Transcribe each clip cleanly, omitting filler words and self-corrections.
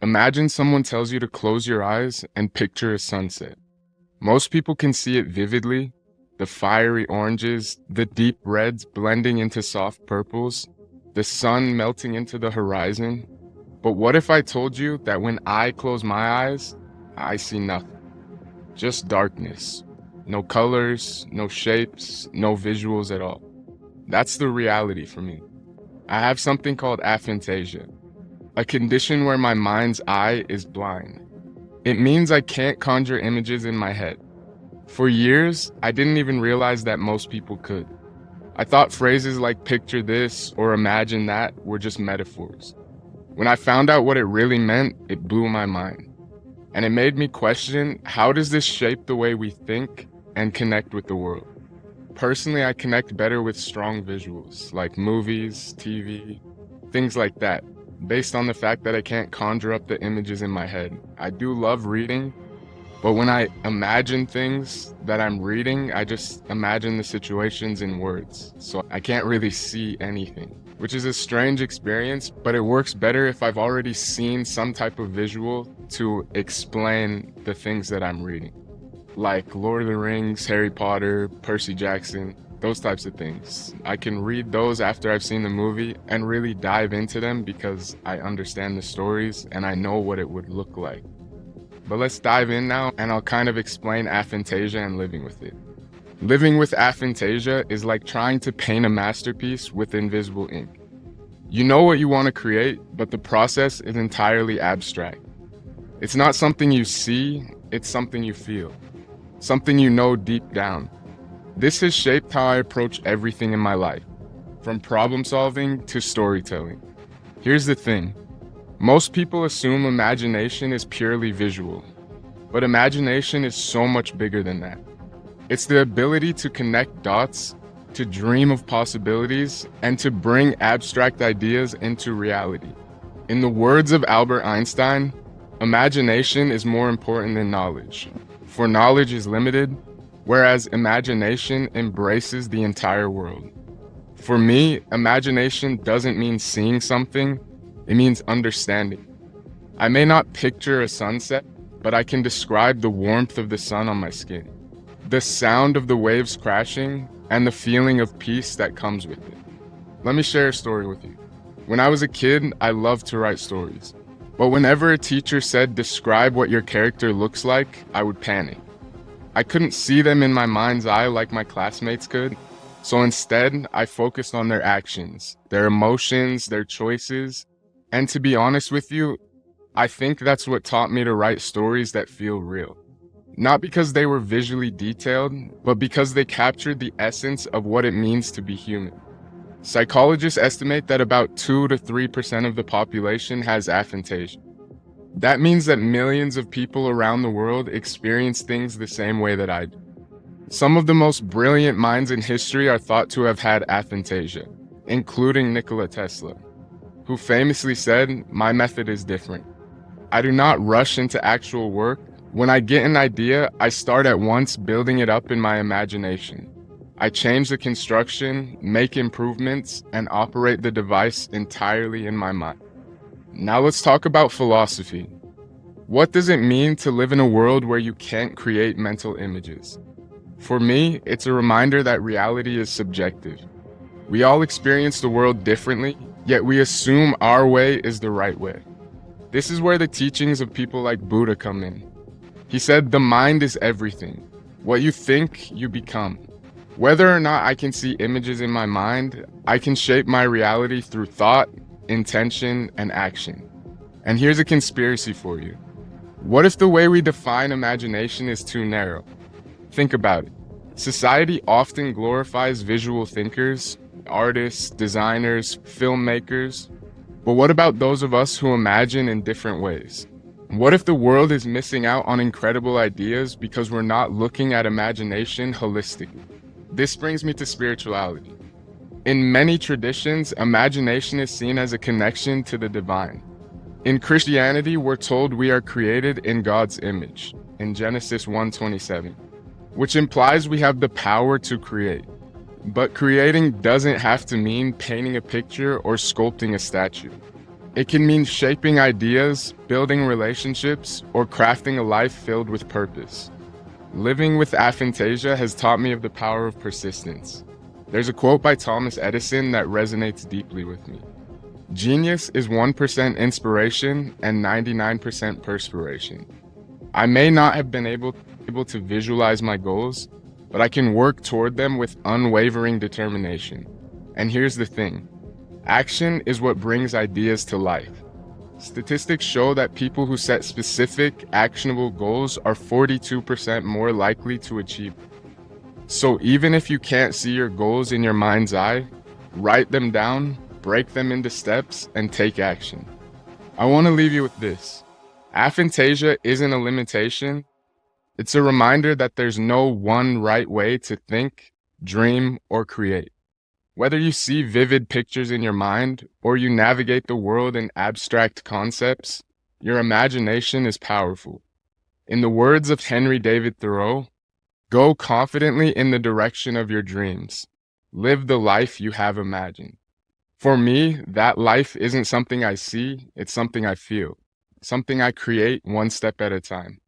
Imagine someone tells you to close your eyes and picture a sunset. Most people can see it vividly, the fiery oranges, the deep reds blending into soft purples, the sun melting into the horizon. But what if I told you that when I close my eyes, I see nothing? Just darkness. No colors, no shapes, no visuals at all. That's the reality for me. I have something called aphantasia, a condition where my mind's eye is blind. It means I can't conjure images in my head. For years, I didn't even realize that most people could. I thought phrases like picture this or imagine that were just metaphors. When I found out what it really meant, it blew my mind. And it made me question, how does this shape the way we think and connect with the world? Personally, I connect better with strong visuals, like movies, TV, things like that, based on the fact that I can't conjure up the images in my head. I do love reading, but when I imagine things that I'm reading, I just imagine the situations in words, so I can't really see anything, which is a strange experience, but it works better if I've already seen some type of visual to explain the things that I'm reading. Like Lord of the Rings, Harry Potter, Percy Jackson, those types of things. I can read those after I've seen the movie and really dive into them because I understand the stories and I know what it would look like. But let's dive in now and I'll kind of explain aphantasia and living with it. Living with aphantasia is like trying to paint a masterpiece with invisible ink. You know what you want to create, but the process is entirely abstract. It's not something you see, it's something you feel. Something you know deep down. This has shaped how I approach everything in my life, from problem solving to storytelling. Here's the thing. Most people assume imagination is purely visual, but imagination is so much bigger than that. It's the ability to connect dots, to dream of possibilities, and to bring abstract ideas into reality. In the words of Albert Einstein, imagination is more important than knowledge, for knowledge is limited, whereas imagination embraces the entire world. For me, imagination doesn't mean seeing something, it means understanding. I may not picture a sunset, but I can describe the warmth of the sun on my skin, the sound of the waves crashing, and the feeling of peace that comes with it. Let me share a story with you. When I was a kid, I loved to write stories. But whenever a teacher said, describe what your character looks like, I would panic. I couldn't see them in my mind's eye like my classmates could, so instead, I focused on their actions, their emotions, their choices. And to be honest with you, I think that's what taught me to write stories that feel real. Not because they were visually detailed, but because they captured the essence of what it means to be human. Psychologists estimate that about 2 to 3% of the population has aphantasia. That means that millions of people around the world experience things the same way that I do. Some of the most brilliant minds in history are thought to have had aphantasia, including Nikola Tesla, who famously said, "My method is different. I do not rush into actual work. When I get an idea, I start at once building it up in my imagination. I change the construction, make improvements, and operate the device entirely in my mind." Now let's talk about philosophy. What does it mean to live in a world where you can't create mental images? For me, it's a reminder that reality is subjective. We all experience the world differently, yet we assume our way is the right way. This is where the teachings of people like Buddha come in. He said, the mind is everything. What you think, you become. Whether or not I can see images in my mind, I can shape my reality through thought, intention, and action. And here's a conspiracy for you. What if the way we define imagination is too narrow? Think about it. Society often glorifies visual thinkers, artists, designers, filmmakers. But what about those of us who imagine in different ways? What if the world is missing out on incredible ideas because we're not looking at imagination holistically? This brings me to spirituality. In many traditions, imagination is seen as a connection to the divine. In Christianity, we're told we are created in God's image, in Genesis 1:27, which implies we have the power to create. But creating doesn't have to mean painting a picture or sculpting a statue. It can mean shaping ideas, building relationships, or crafting a life filled with purpose. Living with aphantasia has taught me of the power of persistence. There's a quote by Thomas Edison that resonates deeply with me. Genius is 1% inspiration and 99% perspiration. I may not have been able to visualize my goals, but I can work toward them with unwavering determination. And here's the thing. Action is what brings ideas to life. Statistics show that people who set specific, actionable goals are 42% more likely to achieve them. So even if you can't see your goals in your mind's eye, write them down, break them into steps, and take action. I want to leave you with this. Aphantasia isn't a limitation. It's a reminder that there's no one right way to think, dream, or create. Whether you see vivid pictures in your mind or you navigate the world in abstract concepts, your imagination is powerful. In the words of Henry David Thoreau, go confidently in the direction of your dreams. Live the life you have imagined. For me, that life isn't something I see, it's something I feel, something I create one step at a time.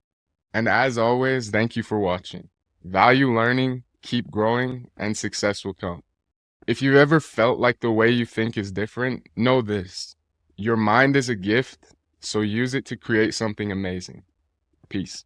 And as always, thank you for watching. Value learning, keep growing, and success will come. If you've ever felt like the way you think is different, know this. Your mind is a gift, so use it to create something amazing. Peace.